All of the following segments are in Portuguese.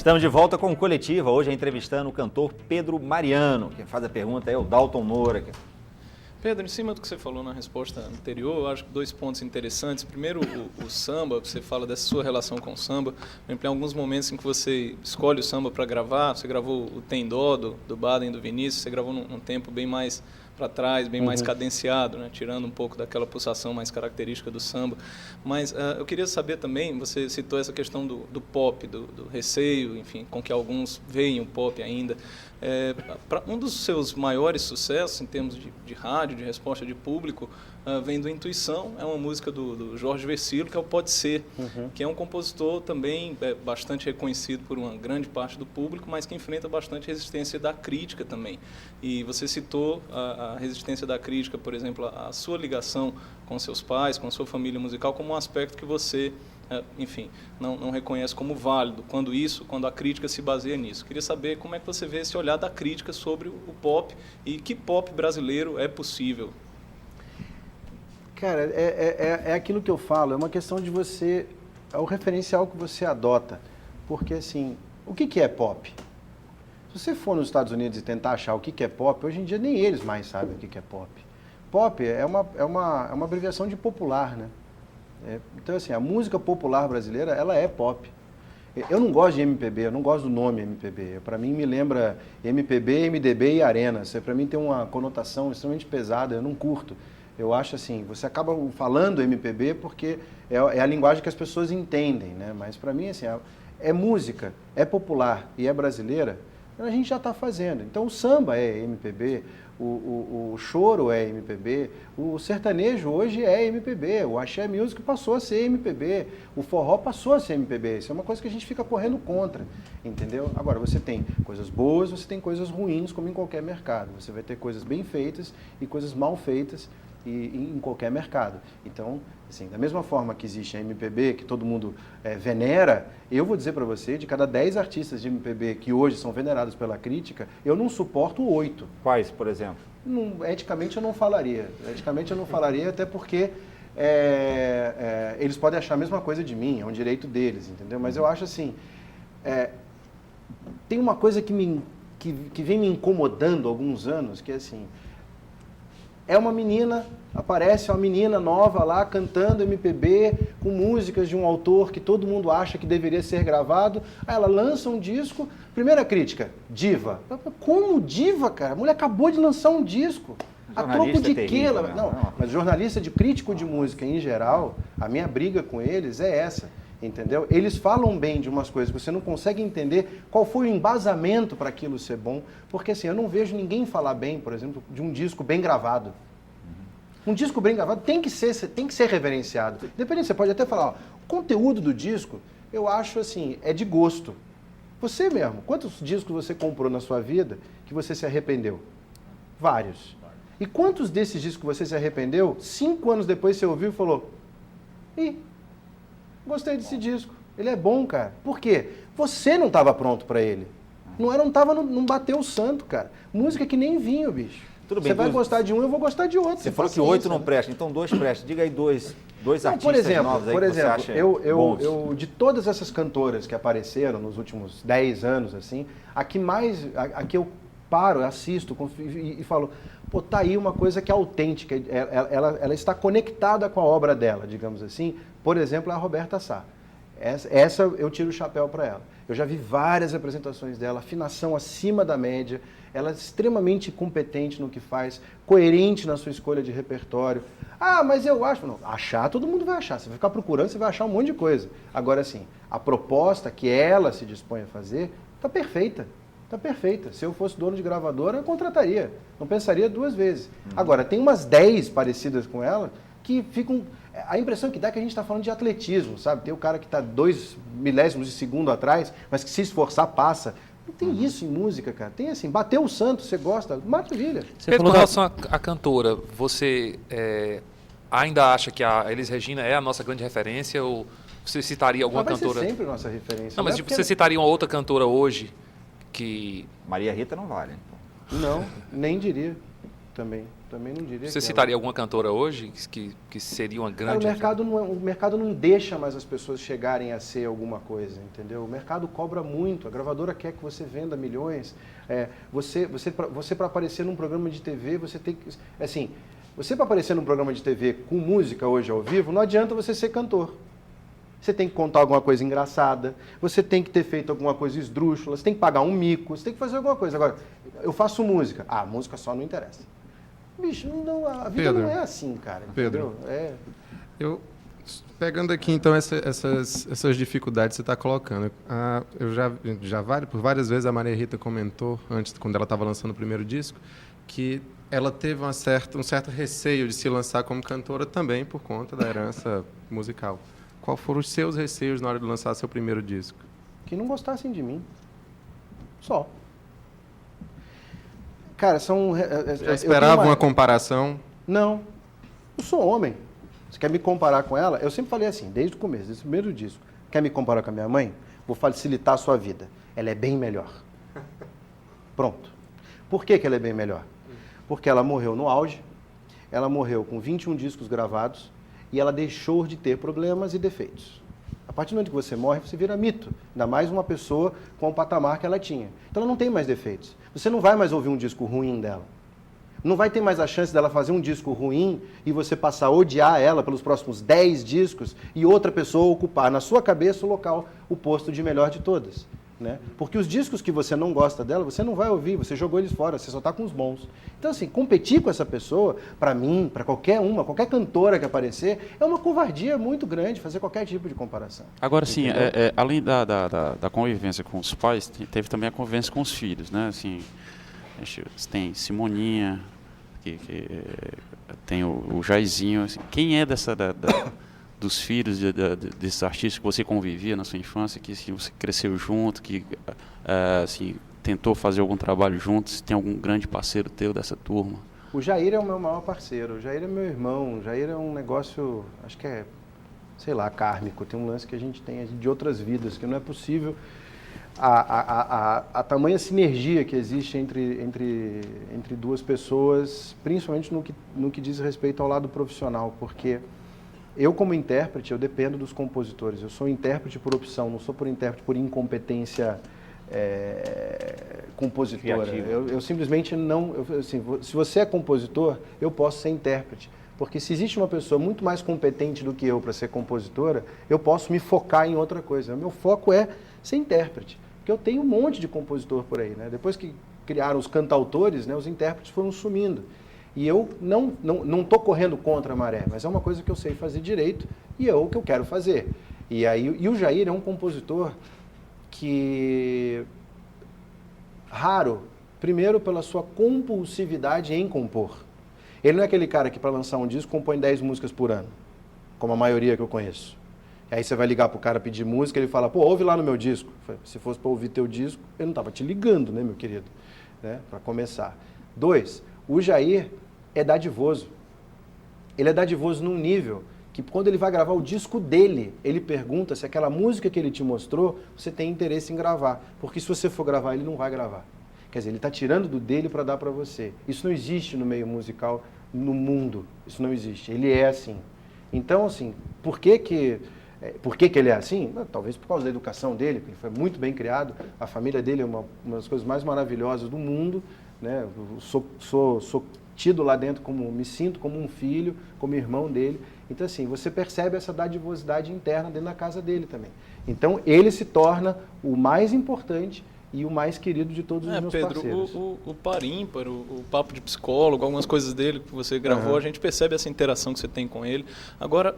Estamos de volta com o Coletiva, hoje entrevistando o cantor Pedro Mariano. Quem faz a pergunta é o Dalton Moura. Pedro, em cima do que você falou na resposta anterior, eu acho que 2 pontos interessantes. Primeiro, o samba, você fala dessa sua relação com o samba. Em alguns momentos em que você escolhe o samba para gravar, você gravou o Tem Dó, do Baden, do Vinícius, você gravou num tempo bem mais para trás, bem mais cadenciado, né? Tirando um pouco daquela pulsação mais característica do samba. Mas eu queria saber também, você citou essa questão do pop, do receio, enfim, com que alguns veem o pop ainda. Um dos seus maiores sucessos em termos de rádio, de resposta de público, vem do Intuição, é uma música do Jorge Vercillo, que é o Pode Ser, que é um compositor também bastante reconhecido por uma grande parte do público, mas que enfrenta bastante resistência da crítica também. E você citou a resistência da crítica, por exemplo, a sua ligação com seus pais, com a sua família musical, como um aspecto que você, enfim, não reconhece como válido, quando a crítica se baseia nisso. Queria saber como é que você vê esse olhar da crítica sobre o pop e que pop brasileiro é possível. Cara, é aquilo que eu falo, é uma questão de você, é o referencial que você adota, porque assim, o que é pop? Se você for nos Estados Unidos e tentar achar o que é pop, hoje em dia nem eles mais sabem o que é pop. Pop é uma abreviação de popular, né? Então assim, a música popular brasileira, ela é pop. Eu não gosto de MPB, eu não gosto do nome MPB. Para mim me lembra MPB, MDB e Arena. Isso para mim tem uma conotação extremamente pesada, eu não curto. Eu acho assim, você acaba falando MPB porque é a linguagem que as pessoas entendem, né? Mas para mim, assim, é música, é popular e é brasileira, a gente já está fazendo. Então o samba é MPB, o choro é MPB, o sertanejo hoje é MPB, o axé music passou a ser MPB, o forró passou a ser MPB. Isso é uma coisa que a gente fica correndo contra, entendeu? Agora, você tem coisas boas, você tem coisas ruins, como em qualquer mercado. Você vai ter coisas bem feitas e coisas mal feitas em qualquer mercado. Então, assim, da mesma forma que existe a MPB, que todo mundo venera, eu vou dizer para você, de cada 10 artistas de MPB que hoje são venerados pela crítica, eu não suporto 8. Quais, por exemplo? Eticamente eu não falaria. Eticamente eu não falaria, até porque eles podem achar a mesma coisa de mim, é um direito deles, entendeu? Mas eu acho assim, tem uma coisa que vem me incomodando há alguns anos, que é assim, aparece uma menina nova lá cantando MPB com músicas de um autor que todo mundo acha que deveria ser gravado. Aí ela lança um disco, primeira crítica, diva. Como diva, cara? A mulher acabou de lançar um disco. A troco de quê? Não, mas jornalista de crítico de música em geral, a minha briga com eles é essa. Entendeu? Eles falam bem de umas coisas, você não consegue entender qual foi o embasamento para aquilo ser bom, porque assim, eu não vejo ninguém falar bem, por exemplo, de um disco bem gravado. Um disco bem gravado tem que ser reverenciado. Independente, você pode até falar, ó, o conteúdo do disco, eu acho assim, é de gosto. Você mesmo, quantos discos você comprou na sua vida que você se arrependeu? Vários. E quantos desses discos que você se arrependeu, 5 anos depois você ouviu e falou, gostei desse disco, ele é bom, cara. Por quê? Você não estava pronto para ele. Não bateu o santo, cara. Música que nem vinho, bicho. Tudo bem, você vai gostar de um, eu vou gostar de outro. Você falou que 8 não prestam, então 2 prestam. Diga aí dois artistas novos aí que você acha bons. Eu, de todas essas cantoras que apareceram nos últimos 10 anos, assim, a que eu paro, assisto e falo, pô, tá aí uma coisa que é autêntica, ela está conectada com a obra dela, digamos assim. Por exemplo, a Roberta Sá. Essa eu tiro o chapéu para ela. Eu já vi várias apresentações dela, afinação acima da média, ela é extremamente competente no que faz, coerente na sua escolha de repertório. Ah, mas eu acho... Não, achar, todo mundo vai achar. Você vai ficar procurando, você vai achar um monte de coisa. Agora, assim, a proposta que ela se dispõe a fazer está perfeita. Está perfeita. Se eu fosse dono de gravadora, eu contrataria. Não pensaria 2 vezes. Agora, tem umas 10 parecidas com ela que ficam... A impressão que dá é que a gente está falando de atletismo, sabe? Tem o cara que está 2 milésimos de segundo atrás, mas que se esforçar passa. Não tem isso em música, cara. Tem assim, bateu o santo, você gosta, maravilha. Pedro, com relação à cantora, você ainda acha que a Elis Regina é a nossa grande referência ou você citaria alguma cantora? Ser sempre nossa referência. Não, mas você citaria uma outra cantora hoje que... Maria Rita não vale. Não, nem diria também. Também não diria Você que citaria alguma cantora hoje que seria uma grande... o mercado não deixa mais as pessoas chegarem a ser alguma coisa, entendeu? O mercado cobra muito, a gravadora quer que você venda milhões. Você para aparecer num programa de TV, você tem que... Assim, você para aparecer num programa de TV com música hoje ao vivo, não adianta você ser cantor. Você tem que contar alguma coisa engraçada, você tem que ter feito alguma coisa esdrúxula, você tem que pagar um mico, você tem que fazer alguma coisa. Agora, eu faço música. Ah, música só não interessa. Bicho, não, a vida Pedro, não é assim, cara. Pedro, entendeu? eu pegando aqui então essas dificuldades que você está colocando, eu por várias vezes a Maria Rita comentou antes, quando ela estava lançando o primeiro disco, que ela teve um certo receio de se lançar como cantora também por conta da herança musical. Qual foram os seus receios na hora de lançar seu primeiro disco? Que não gostassem de mim. Só. Cara, Já esperava uma comparação? Não. Eu sou homem. Você quer me comparar com ela? Eu sempre falei assim, desde o começo, desde o primeiro disco. Quer me comparar com a minha mãe? Vou facilitar a sua vida. Ela é bem melhor. Pronto. Por que ela é bem melhor? Porque ela morreu no auge, ela morreu com 21 discos gravados e ela deixou de ter problemas e defeitos. A partir do momento que você morre, você vira mito. Ainda mais uma pessoa com o patamar que ela tinha. Então ela não tem mais defeitos. Você não vai mais ouvir um disco ruim dela. Não vai ter mais a chance dela fazer um disco ruim e você passar a odiar ela pelos próximos 10 discos e outra pessoa ocupar na sua cabeça o local, o posto de melhor de todas. Né? Porque os discos que você não gosta dela, você não vai ouvir, você jogou eles fora, você só está com os bons. Então, assim, competir com essa pessoa, para mim, para qualquer cantora que aparecer, é uma covardia muito grande fazer qualquer tipo de comparação. Agora, sim, além da convivência com os pais, teve também a convivência com os filhos, né? Assim, tem Simoninha, que tem o Jairzinho. Assim, quem é dos filhos desses artistas que você convivia na sua infância, que assim, você cresceu junto, que assim, tentou fazer algum trabalho junto, se tem algum grande parceiro teu dessa turma? O Jair é o meu maior parceiro, o Jair é meu irmão, o Jair é um negócio, acho que é, sei lá, kármico, tem um lance que a gente tem de outras vidas, que não é possível a tamanha sinergia que existe entre duas pessoas, principalmente no que diz respeito ao lado profissional, porque eu, como intérprete, eu dependo dos compositores. Eu sou intérprete por opção, não sou intérprete por incompetência compositora. Eu simplesmente não... assim, se você é compositor, eu posso ser intérprete. Porque se existe uma pessoa muito mais competente do que eu para ser compositora, eu posso me focar em outra coisa. O meu foco é ser intérprete. Porque eu tenho um monte de compositor por aí. Né? Depois que criaram os cantautores, né, os intérpretes foram sumindo. E eu não estou correndo contra a maré, mas é uma coisa que eu sei fazer direito e é o que eu quero fazer. E o Jair é um compositor que raro, primeiro pela sua compulsividade em compor. Ele não é aquele cara que para lançar um disco compõe 10 músicas por ano, como a maioria que eu conheço. Aí você vai ligar pro cara pedir música, ele fala, pô, ouve lá no meu disco. Se fosse para ouvir teu disco, eu não estava te ligando, né, meu querido? Né? Para começar. 2, o Jair é dadivoso. Ele é dadivoso num nível que quando ele vai gravar o disco dele, ele pergunta se aquela música que ele te mostrou, você tem interesse em gravar. Porque se você for gravar, ele não vai gravar. Quer dizer, ele está tirando do dele para dar para você. Isso não existe no meio musical, no mundo. Isso não existe. Ele é assim. Então, assim, por que ele é assim? Talvez por causa da educação dele, ele foi muito bem criado. A família dele é uma das coisas mais maravilhosas do mundo. Né? Eu sou tido lá dentro me sinto como um filho, como irmão dele. Então, assim, você percebe essa dadivosidade interna dentro da casa dele também. Então, ele se torna o mais importante e o mais querido de todos os meus parceiros. Pedro, o Par Ímpar, o Papo de Psicólogo, algumas coisas dele que você gravou, a gente percebe essa interação que você tem com ele. Agora,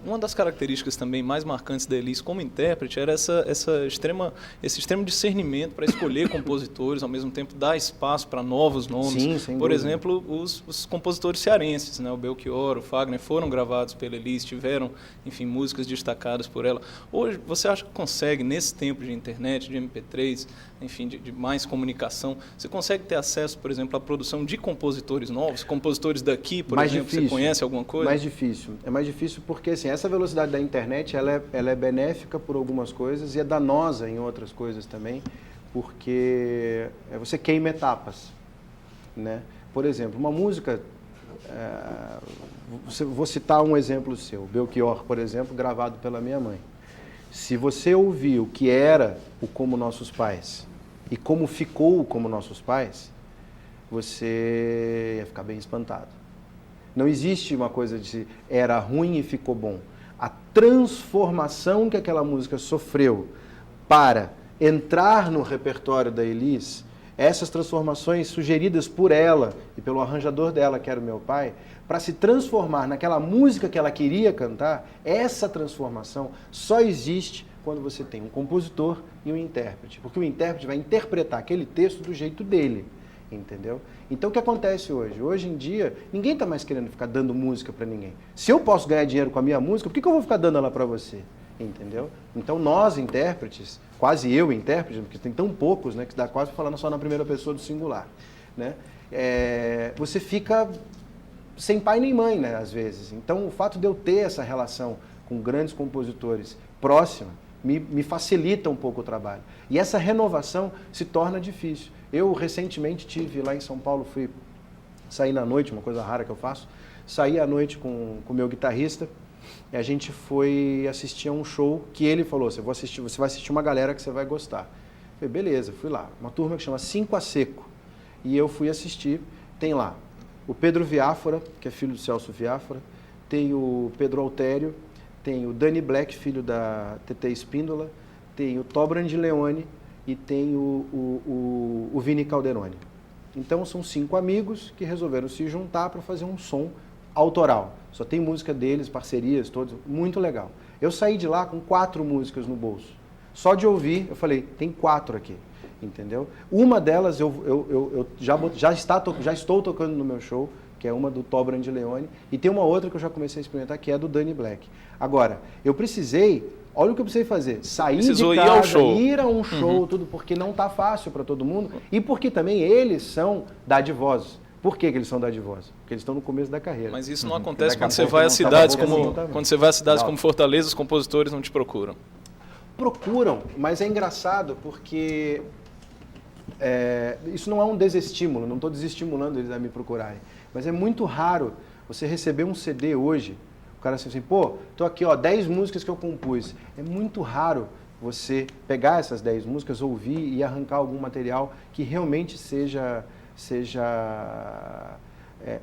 uma das características também mais marcantes da Elis como intérprete era esse extremo discernimento para escolher compositores, ao mesmo tempo dar espaço para novos nomes. Sim, sem Por dúvida. exemplo, os compositores cearenses, né? O Belchior, o Fagner, foram gravados pela Elis, tiveram, enfim, músicas destacadas por ela. Hoje, você acha que consegue, nesse tempo de internet, de MP3, enfim, de mais comunicação, você consegue ter acesso, por exemplo, à produção de compositores novos, compositores daqui, por Mais exemplo, difícil. você conhece alguma coisa? Mais difícil. É mais difícil porque, assim, essa velocidade da internet, ela é benéfica por algumas coisas e é danosa em outras coisas também, porque você queima etapas, né? Por exemplo, uma música vou citar um exemplo seu, Belchior, por exemplo, gravado pela minha mãe. Se você ouvir o que era o Como Nossos Pais e como ficou o Como Nossos Pais, você ia ficar bem espantado. Não existe uma coisa de era ruim e ficou bom. A transformação que aquela música sofreu para entrar no repertório da Elis, essas transformações sugeridas por ela e pelo arranjador dela, que era o meu pai, para se transformar naquela música que ela queria cantar, essa transformação só existe quando você tem um compositor e um intérprete. Porque o intérprete vai interpretar aquele texto do jeito dele, entendeu? Então o que acontece hoje? Hoje em dia, ninguém está mais querendo ficar dando música para ninguém. Se eu posso ganhar dinheiro com a minha música, por que eu vou ficar dando ela para você? Entendeu? Então nós, intérpretes, quase eu, intérprete, porque tem tão poucos, né, que dá quase falando só na primeira pessoa do singular, né? Você fica sem pai nem mãe, né, às vezes. Então o fato de eu ter essa relação com grandes compositores próxima me facilita um pouco o trabalho. E essa renovação se torna difícil. Eu recentemente tive lá em São Paulo, fui sair na noite, uma coisa rara que eu faço, saí à noite com o meu guitarrista, e a gente foi assistir a um show que ele falou, você vai assistir uma galera que você vai gostar. Eu falei, beleza, fui lá. Uma turma que chama Cinco a Seco. E eu fui assistir, tem lá o Pedro Viáfora, que é filho do Celso Viáfora, tem o Pedro Altério, tem o Danny Black, filho da TT Espíndola, tem o Tobran de Leone e tem o Vini Calderoni. Então são 5 amigos que resolveram se juntar para fazer um som autoral. Só tem música deles, parcerias, todos, muito legal. Eu saí de lá com 4 músicas no bolso. Só de ouvir, eu falei, tem 4 aqui, entendeu? Uma delas eu já estou tocando no meu show, que é uma do Tobran de Leone, e tem uma outra que eu já comecei a experimentar, que é do Danny Black. Agora, eu precisei, olha o que eu precisei fazer, sair de casa, ir a um show, tudo, porque não está fácil para todo mundo, e porque também eles são dadivosos. Por que eles são dadivosos? Porque eles estão no começo da carreira. Mas isso não acontece quando você vai a cidades como Fortaleza, os compositores não te procuram. Procuram, mas é engraçado porque isso não é um desestímulo, não estou desestimulando eles a me procurarem, mas é muito raro você receber um CD hoje, o cara assim, pô, tô aqui, ó, 10 músicas que eu compus. É muito raro você pegar essas 10 músicas, ouvir e arrancar algum material que realmente seja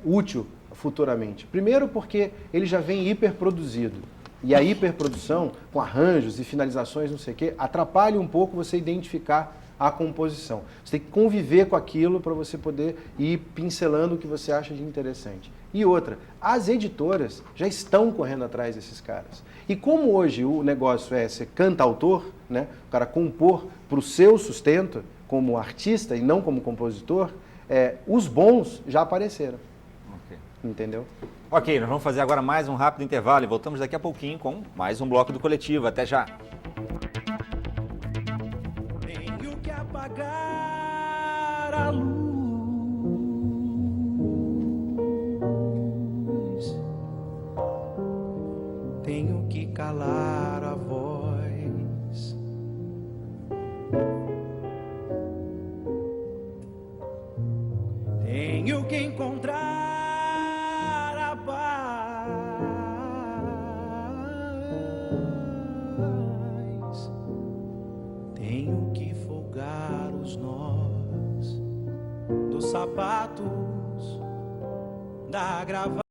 útil futuramente. Primeiro porque ele já vem hiperproduzido. E a hiperprodução, com arranjos e finalizações, não sei o quê, atrapalha um pouco você identificar a composição. Você tem que conviver com aquilo para você poder ir pincelando o que você acha de interessante. E outra, as editoras já estão correndo atrás desses caras. E como hoje o negócio é ser cantautor, né, o cara compor para o seu sustento como artista e não como compositor, os bons já apareceram. Okay. Entendeu? Ok, nós vamos fazer agora mais um rápido intervalo e voltamos daqui a pouquinho com mais um bloco do Coletivo. Até já! Tenho que apagar a luz, tenho que calar a voz, tenho que encontrar a paz, tenho que folgar os nós dos sapatos da gravata.